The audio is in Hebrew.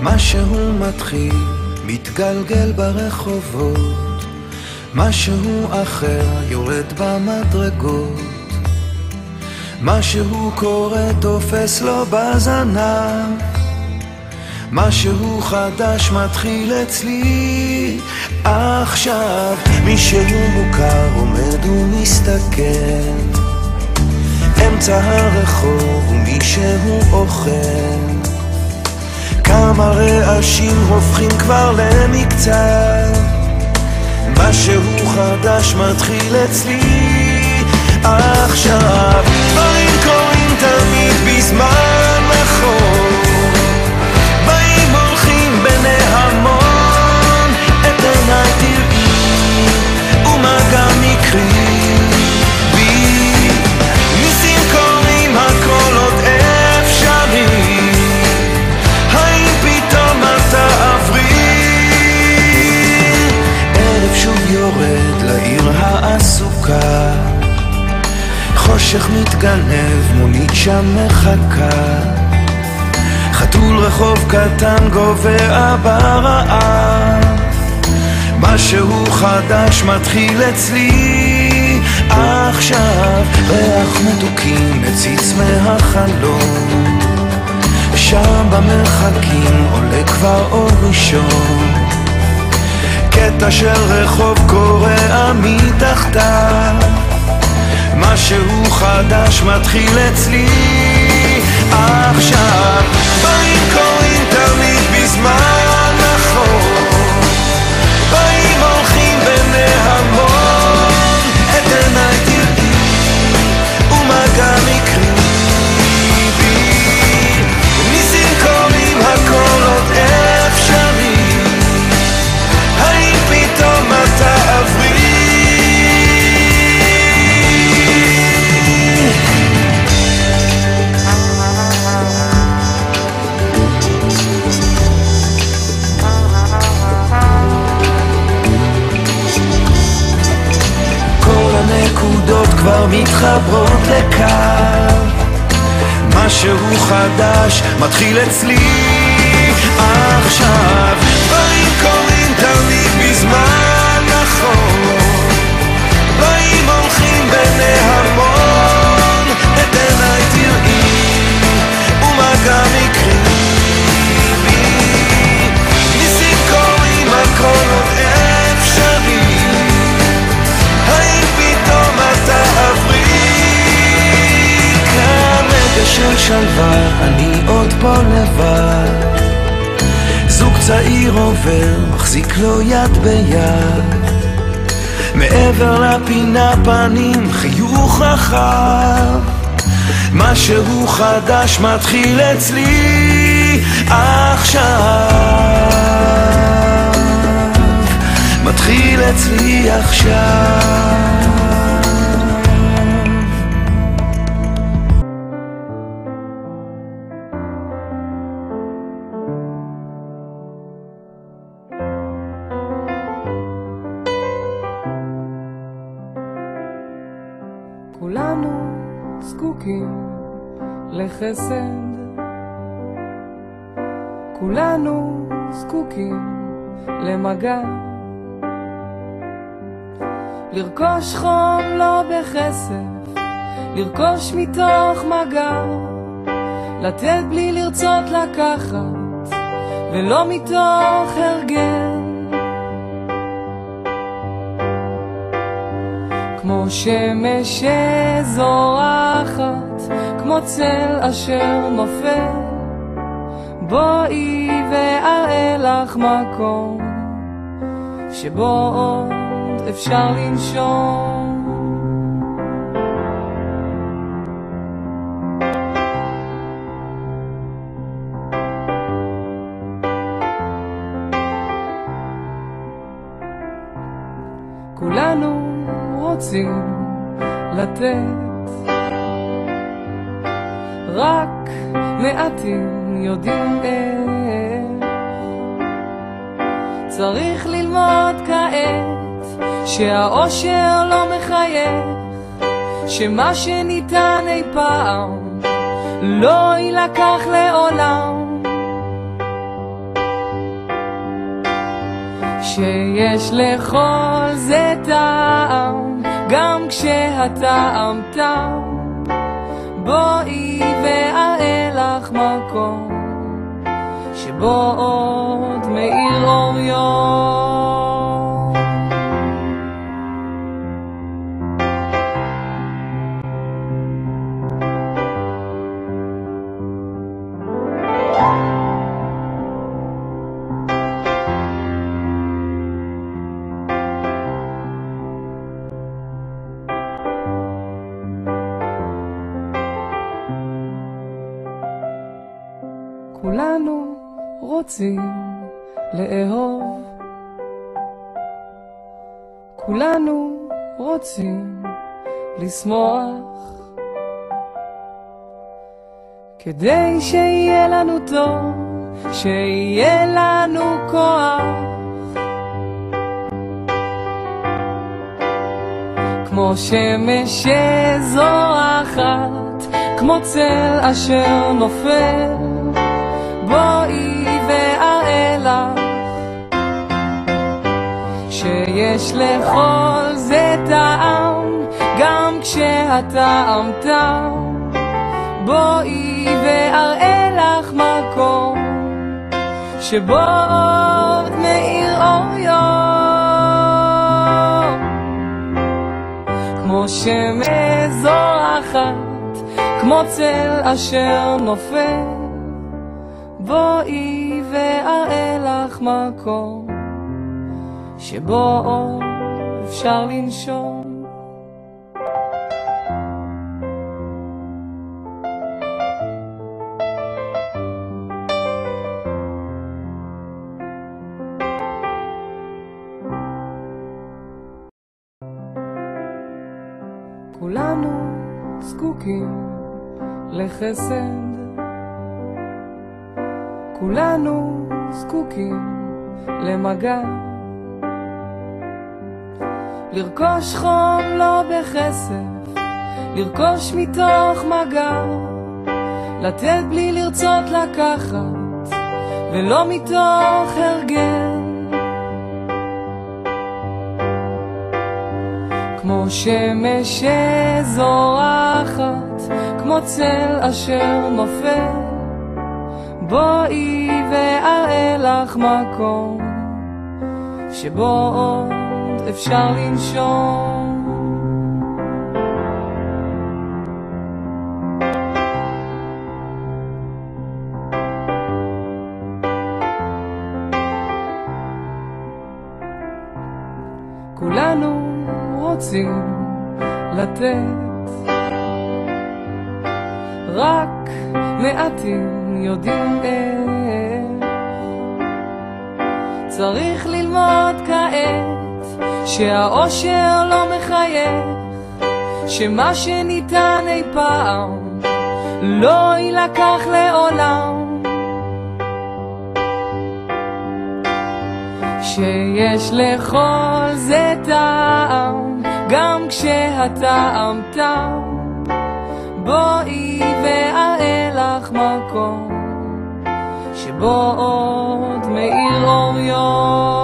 משהו מתחיל, מתגלגל ברחובות, משהו אחר יורד במדרגות, משהו קורה תופס לו בזנב, משהו חדש מתחיל אצלי עכשיו. מישהו מוכר עומד ומסתכל אמצע הרחוב ומישהו אוכל, כמה רעשים הופכים כבר למקצת, משהו חדש מתחיל אצלי עכשיו. דברים קורים תמיד בזמן נכון, באים הולכים בני המון, את עיניי תראי ומה גם יקרי בי, ניסים קורים הכל עוד אפשרי, האם פתאום את תעברי? ערב שוב יורד לעיר העסוקה, חושך מתגנב, מונית שם מחכה, חתול רחוב קטן גובע ברעב, משהו חדש מתחיל אצלי עכשיו. ריח מתוקים מציץ מהחלום, שם במרחקים עולה כבר אור ראשון, קטע של רחוב קורע מתחתיו, משהו חדש מתחיל אצלי עכשיו. דברים קורים תמיד בזמן נכון, באים הולכים בני המון, את עיניי תראי ומה גם יקרי בי, ניסים קורים הכל עוד אפשרי, האם פתאום את תעברי? נקודות כבר מתחברות לקו, משהו חדש מתחיל אצלי עכשיו. דברים קורים תמיד בזמן נכון, באים הולכים בני המון, את עיניי תראי ומה גם יקרי בי, ניסים קורים הכל עוד אפשרי, האם פתאום את תעברי? כאן רגע של שלווה, אני עוד פה לבד, זוג צעיר עובר, מחזיק לו יד ביד, מעבר לפינה פנים חיוך רחב, משהו חדש מתחיל אצלי עכשיו, מתחיל אצלי עכשיו. כולנו זקוקים לחסד, כולנו זקוקים למגע, לרכוש חום לא בכסף, לרכוש מתוך מגע, לתת בלי לרצות לקחת ולא מתוך הרגל, כמו שמש שזורחת, כמו צל אשר נופל, בואי ואראה לך מקום שבו עוד אפשר לנשום. כולנו רוצים לתת, רק מעטים יודעים איך. צריך ללמוד כעת שהאושר לא מחייך, שמה שניתן אי פעם לא יילקח לעולם. שיש לכל זה טעם, גם כשהטעם תם. בואי ואראה לך מקום שבו עוד מאיר אור יום. כולנו רוצים לאהוב, כולנו רוצים לשמוח, כדי שיהיה לנו טוב, שיהיה לנו כוח, כמו שמש שזורחת, כמו צל אשר נופל. בואי ואראה לך שיש לכל זה טעם, גם כשהטעם תם. בואי ואראה לך מקום שבו עוד מאיר אור יום, כמו שמש זורחת, כמו צל אשר נופל. בואי ואראה לך מקום שבו עוד אפשר לנשום. כולנו זקוקים לחסד, כולנו זקוקים למגע, לרכוש חום לא בכסף, לרכוש מתוך מגע, לתת בלי לרצות לקחת ולא מתוך הרגל, כמו שמש שזורחת, כמו צל אשר נופל. בואי ואראה לך מקום שבו עוד אפשר לנשום. כולנו רוצים לתת, רק מעטים יודעים איך. צריך ללמוד כעת שהאושר לא מחייך, שמה שניתן אי פעם לא יילקח לעולם, שיש לכל זה טעם, גם כשהטעם תם. בואי ואראה לך מקום שבו עוד מאיר אור יום.